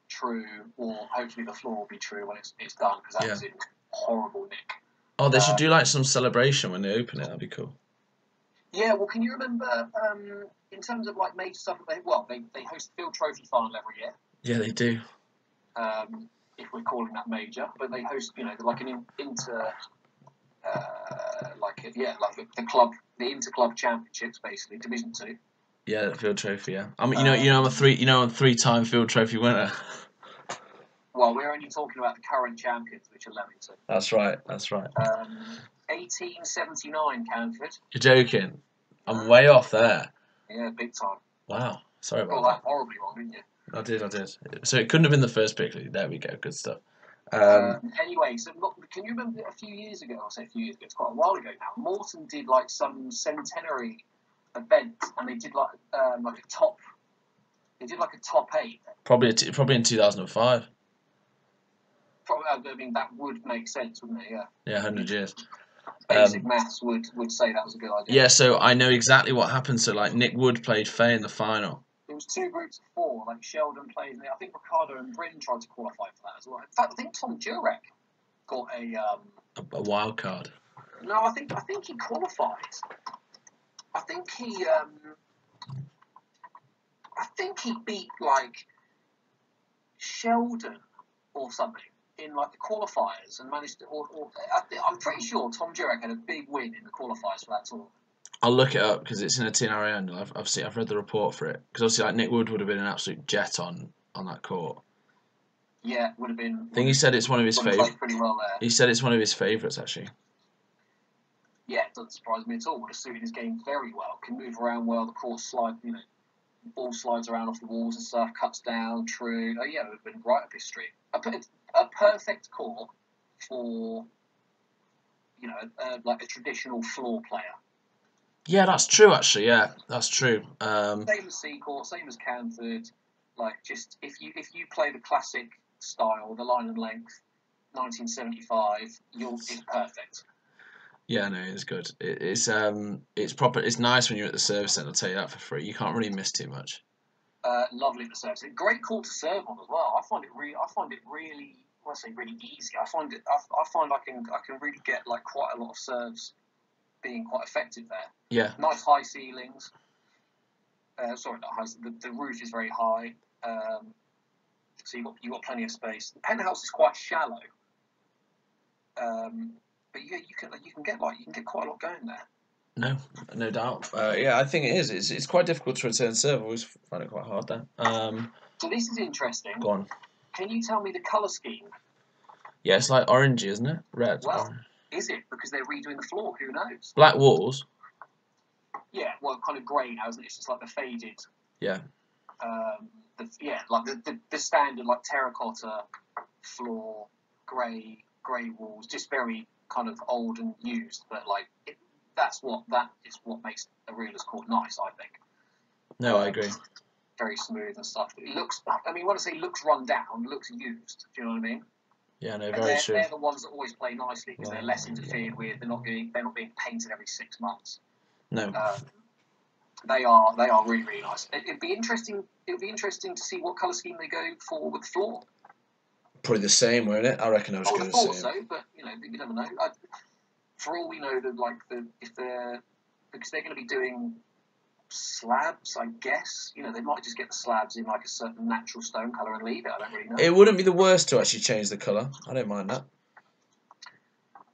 true, or hopefully the floor will be true when it's done because that was in horrible nick. Oh, they should do like some celebration when they open it. That'd be cool. Yeah, well, can you remember in terms of like major stuff? They host the Field Trophy final every year. Yeah, they do. If we're calling that major, but they host like an inter like the club, the inter-club championships, basically Division 2. Yeah, the Field Trophy. Yeah, I'm a three-time Field Trophy winner. Well, we're only talking about the current champions, which are Leamington. That's right. 1879 Canford. You're joking. I'm way off there. Yeah, big time. Wow. Sorry about Got that horribly wrong, didn't you? I did. So it couldn't have been the first pick. There we go. Good stuff. Anyway, so can you remember a few years ago? I'll say a few years ago. It's quite a while ago now. Morton did like some centenary event, and they did like a top. They did like a top 8. Probably in 2005. Probably, I mean, that would make sense, wouldn't it? Yeah. Yeah, 100 years. Basic maths would say that was a good idea. Yeah, so I know exactly what happened. So like Nick Wood played Fay in the final. It was 2 groups of 4. Like Sheldon played, and I think Ricardo and Bryn tried to qualify for that as well. In fact, I think Tom Jurek got a wild card. No, I think he qualified. I think he beat like Sheldon or something in like the qualifiers and managed to. I'm pretty sure Tom Jurek had a big win in the qualifiers for that tournament. I'll look it up because it's in a TNRA and I've read the report for it because obviously like Nick Wood would have been an absolute jet on that court. Yeah, would have been. I think he said it's one of his favourites. Pretty well there. He said it's one of his favourites actually. Yeah, it doesn't surprise me at all. Would have suited his game very well. Can move around well. The court slide, ball slides around off the walls and stuff. Cuts down. True. Oh yeah, it would have been right up his street. A perfect court for like a traditional floor player. Yeah, that's true. Actually, yeah, that's true. Same as Seacourt, same as Canford. Like, just if you play the classic style, the line and length, 1975, it's perfect. Yeah, no, it's good. It's proper. It's nice when you're at the service centre. I'll tell you that for free. You can't really miss too much. Lovely to serve. It's a great court to serve on as well. I find it really. Well, I say really easy. I find I can really get like quite a lot of serves being quite effective there. Yeah. Nice high ceilings. Sorry, not high. The roof is very high. So you got plenty of space. The penthouse is quite shallow. But yeah, you can get quite a lot going there. No doubt. Yeah, I think it is. It's quite difficult to return serve. I always find it quite hard there. So this is interesting. Go on. Can you tell me the colour scheme? Yeah, it's like orangey, isn't it? Red. Well, is it? Because they're redoing the floor. Who knows? Black walls. Yeah, well, kind of grey now, isn't it? It's just like the faded. Yeah. Like the standard like terracotta floor, grey walls, just very kind of old and used. But like that is what makes a realist court nice, I think. No, I agree. Very smooth and stuff. It looks. I mean, when I say looks run down, looks used. Do you know what I mean? Yeah, no, very true. They're the ones that always play nicely because they're less interfered with. They're not being painted every 6 months. No. They are really, really nice. It'd be interesting to see what colour scheme they go for with the floor. Probably the same, won't it? I reckon I was going to say. I thought so, but you never know. For all we know, because they're going to be doing slabs, I guess. They might just get the slabs in like a certain natural stone colour and leave it. I don't really know. It wouldn't be the worst to actually change the colour. I don't mind that.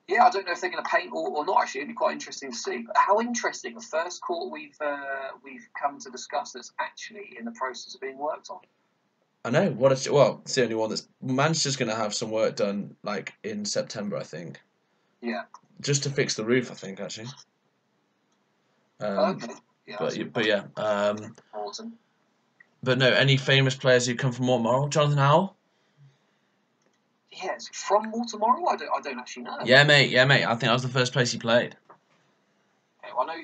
Yeah, I don't know if they're going to paint or not. Actually, it'd be quite interesting to see. But how interesting! The first court we've come to discuss that's actually in the process of being worked on. I know. It's the only one that's Manchester's going to have some work done like in September, I think. Yeah. Just to fix the roof, I think actually. Okay. Yeah. But yeah. Awesome. But no, any famous players who come from Morton? Jonathan Howell? Yes, from Morton. I don't actually know. Yeah, mate. I think that was the first place he played. Okay, well, I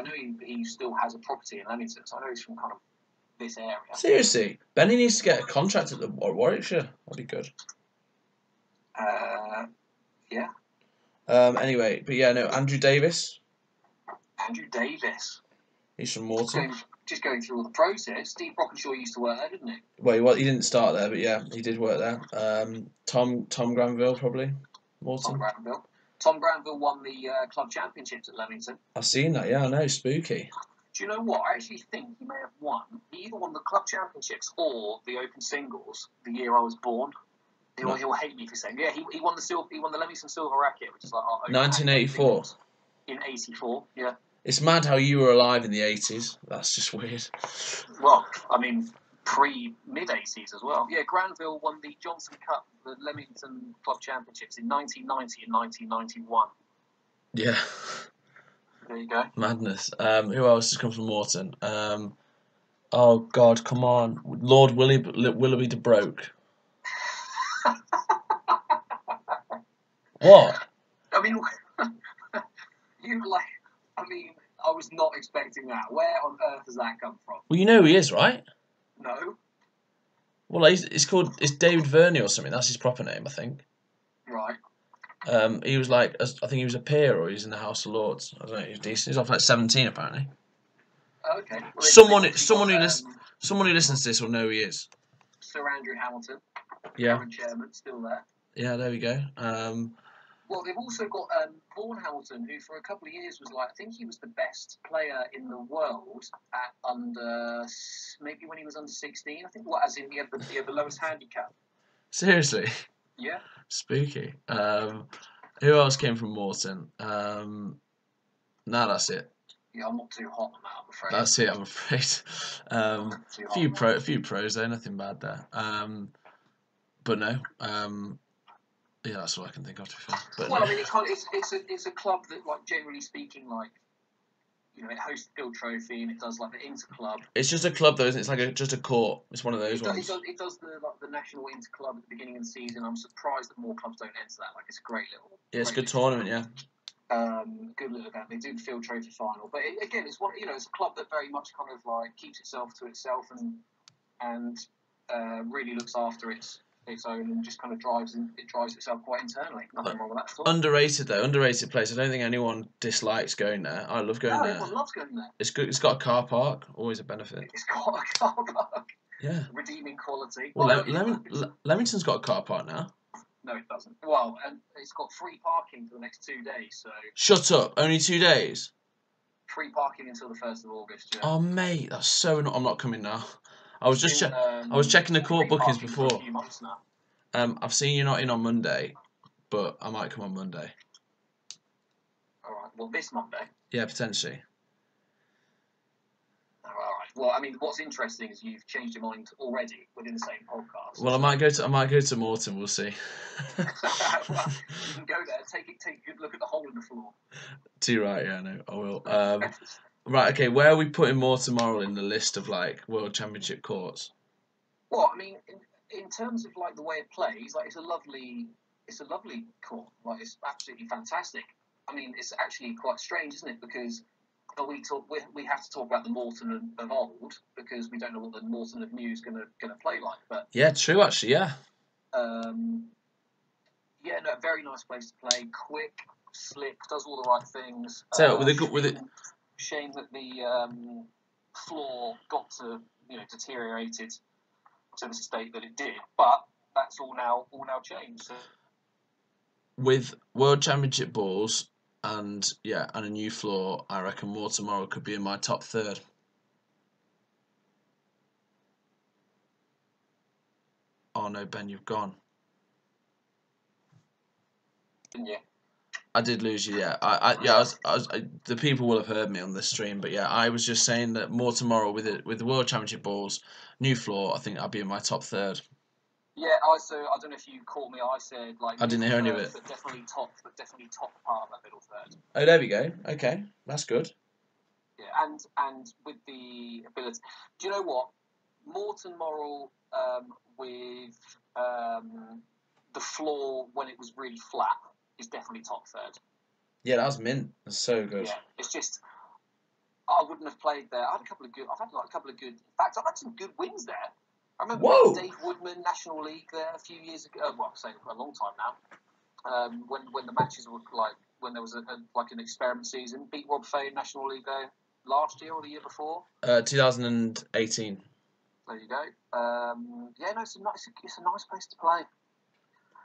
know he still has a property in Leamington, so I know he's from kind of this area. Seriously, Benny needs to get a contract at the Warwickshire. That'd be good. Yeah. Anyway, but yeah, no, Andrew Davis. He's from Morton. Just going through all the process. Steve Brockenshaw used to work there, didn't he? Well, he didn't start there, but yeah, he did work there. Tom Granville, probably. Morton. Tom Granville won the club championships at Leamington. I've seen that, yeah, I know, spooky. Do you know what? I actually think he may have he either won the club championships or the open singles the year I was born. He'll hate me for saying. Yeah, he won the Leamington silver racket, which is like 1984. In '84, yeah. It's mad how you were alive in the 80s. That's just weird. Well, I mean, mid '80s as well. Yeah, Granville won the Johnson Cup, the Leamington Club Championships in 1990 and 1991. Yeah. There you go. Madness. Who else has come from Morton? Oh God, come on, Lord Willoughby de Broke. What? I mean, I was not expecting that. Where on earth does that come from? Well, you know who he is, right? No. Well, it's David Verney or something. That's his proper name, I think. Right. He was I think he was a peer or he was in the House of Lords. I don't know. He was decent. He's off like 17 apparently. Okay. Well, someone who listens to this will know who he is. Sir Andrew Hamilton. Yeah. Current chairman, still there. Yeah, there we go. Well, they've also got Vaughan Hamilton, who for a couple of years was I think he was the best player in the world at maybe when he was under 16. I think as in he had the lowest handicap. Seriously? Yeah. Spooky. Who else came from Morton? No, that's it. Yeah, I'm not too hot on that, I'm afraid. That's it, I'm afraid. A few pros there, nothing bad there. But no. Yeah, that's all I can think of to be fair. But well, no. I mean, it's a club that, like, generally speaking, like, you know, it hosts the Field Trophy and it does like the Inter Club. It's just a club though, isn't it? It's like just a court. It's one of those ones. It does the National Inter Club at the beginning of the season. I'm surprised that more clubs don't enter that. Like, it's a great little. Yeah, it's a good tournament. Yeah. Good little event. They do the Field Trophy final, but again, it's it's a club that very much kind of like keeps itself to itself and really looks after its own and just kind of drives itself quite internally. Nothing wrong with that at all. Underrated place. I don't think anyone dislikes going there. I love going there. Everyone loves going there. It's good. It's got a car park. Always a benefit. It's got a car park. Yeah. Redeeming quality. Well, Leamington's got a car park now. No, it doesn't. Well, and it's got free parking for the next 2 days. So. Shut up! Only 2 days. Free parking until the 1st of August. Yeah. Oh mate, that's so. I'm not coming now. I was checking the court bookings before. For a few months now. I've seen you're not in on Monday, but I might come on Monday. All right. Well, this Monday. Yeah, potentially. All right. Well, I mean, what's interesting is you've changed your mind already within the same podcast. Well, I might go to Morton. We'll see. Well, you can go there. Take a good look at the hole in the floor. Too right. Yeah, no, I will. Right. Okay. Where are we putting Morton Moral in the list of like World Championship courts? Well, I mean, in terms of like the way it plays, like it's a lovely court. Like it's absolutely fantastic. I mean, it's actually quite strange, isn't it? Because we have to talk about the Morton of old because we don't know what the Morton of new is going to play like. But yeah, true. Actually, yeah. Yeah, no, very nice place to play. Quick, slick, does all the right things. So shame that the floor got to deteriorated to the state that it did, but that's all now changed. So. With World Championship balls and a new floor, I reckon Morton Moral could be in my top third. Oh no, Ben, you've gone. Didn't you? I did lose you, yeah. The people will have heard me on this stream, but yeah, I was just saying that Morton Moral with the World Championship balls, new floor, I think I'd be in my top third. Yeah, I don't know if you caught me. I said like I didn't hear any of it. But definitely top part of that middle third. Oh, there we go. Okay, that's good. Yeah, and with the ability, do you know what? Morton Moral with the floor when it was really flat is definitely top third. Yeah, that was mint. That's so good. Yeah, it's just I wouldn't have played there. I've had in fact, I've had some good wins there. I remember Dave Woodman, National League there a few years ago. Well, I'm saying a long time now. When the matches were like when there was an experiment season, beat Rob Fay in National League there last year or the year before. 2018. There you go. Yeah, no, it's a nice place to play.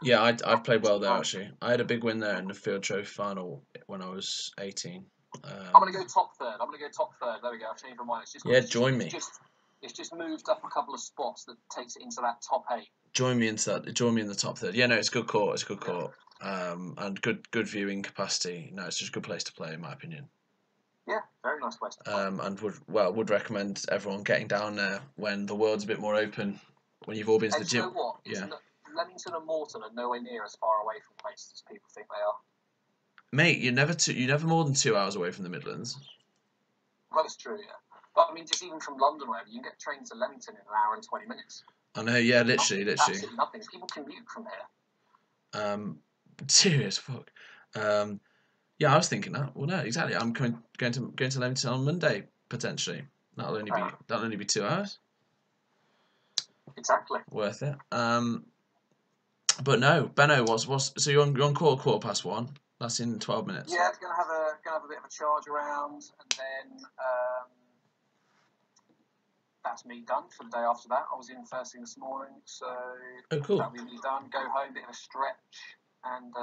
Yeah, I've played well there actually. I had a big win there in the Field Trophy final when I was 18. I'm going to go top third. There we go. I've changed my mind. Join me. It's just moved up a couple of spots that takes it into that top 8. Join me into that. Join me in the top third. Yeah, no, it's a good court. It's a good court. And good viewing capacity. No, it's just a good place to play, in my opinion. Yeah, very nice place to play. And would recommend everyone getting down there when the world's a bit more open. When you've all been to the gym. You know what? Yeah. Leamington and Moreton are nowhere near as far away from places as people think they are. Mate, you're never more than 2 hours away from the Midlands. Well, it's true, yeah. But I mean, just even from London, wherever, you can get trains to Leamington in an hour and 20 minutes. I know, yeah, literally. Absolutely nothing. People commute from here. Serious fuck. Yeah, I was thinking that. Well, no, exactly. I'm going to Leamington on Monday potentially. That'll only be 2 hours. Exactly. Worth it. But no, Benno, so you're on call 1:15. That's in 12 minutes. Yeah, gonna have a bit of a charge around, and then that's me done for the day after that. I was in first thing this morning, so cool. That'll be me done. Go home, bit of a stretch, and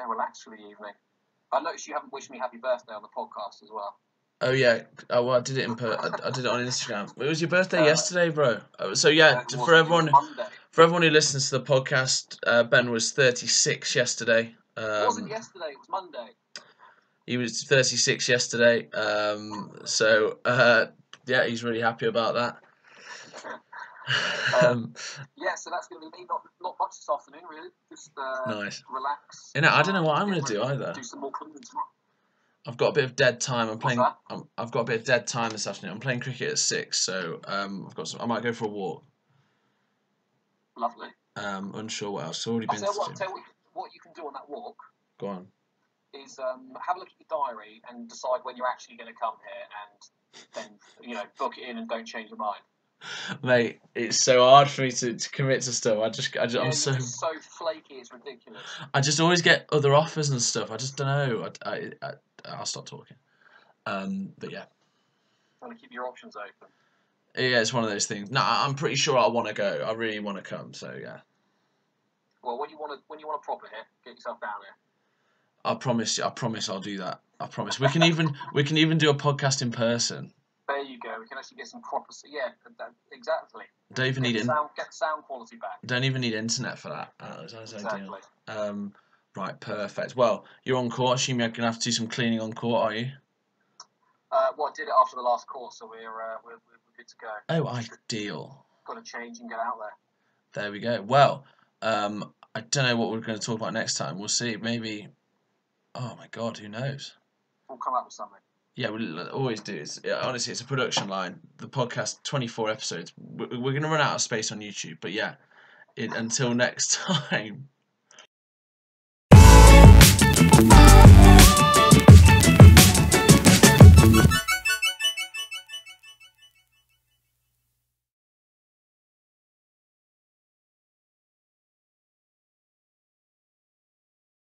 relax for the evening. I noticed you haven't wished me happy birthday on the podcast as well. Oh yeah, well, I did it I did it on Instagram. It was your birthday yesterday, bro. So yeah, for everyone who listens to the podcast, Ben was 36 yesterday. It wasn't yesterday. It was Monday. He was 36 yesterday. Yeah, he's really happy about that. Yeah, so that's going to be me. Not much this afternoon, really. Just nice. Relax. You know, I don't know what I'm going to do either. Do some more cooking tomorrow. I've got a bit of dead time. I've got a bit of dead time this afternoon. I'm playing cricket at 6, so I might go for a walk. Lovely. Unsure what else. Already been. Tell you what you can do on that walk. Go on. Is have a look at your diary and decide when you're actually going to come here, and then book it in and don't change your mind. Mate, it's so hard for me to commit to stuff. I'm so flaky. It's ridiculous. I just always get other offers and stuff. I just don't know. I'll stop talking. But yeah. Want to keep your options open. Yeah, it's one of those things. No, I'm pretty sure I want to go. I really want to come. So yeah. Well, when you want a proper hit, get yourself down here. I promise I'll do that. I promise. We can even do a podcast in person. There you go. We can actually get some proper. Yeah, exactly. Don't even need get the sound quality back. Don't even need internet for that. Exactly. Ideal. Right, perfect. Well, you're on court. I assume you're gonna have to do some cleaning on court, are you? I did it after the last court, so we're good to go. Oh, ideal. Got to change and get out there. There we go. Well, I don't know what we're going to talk about next time. We'll see. Maybe. Oh my God, who knows? We'll come up with something. Yeah, we'll always do. Honestly, it's a production line. The podcast, 24 episodes. We're going to run out of space on YouTube. But yeah, until next time.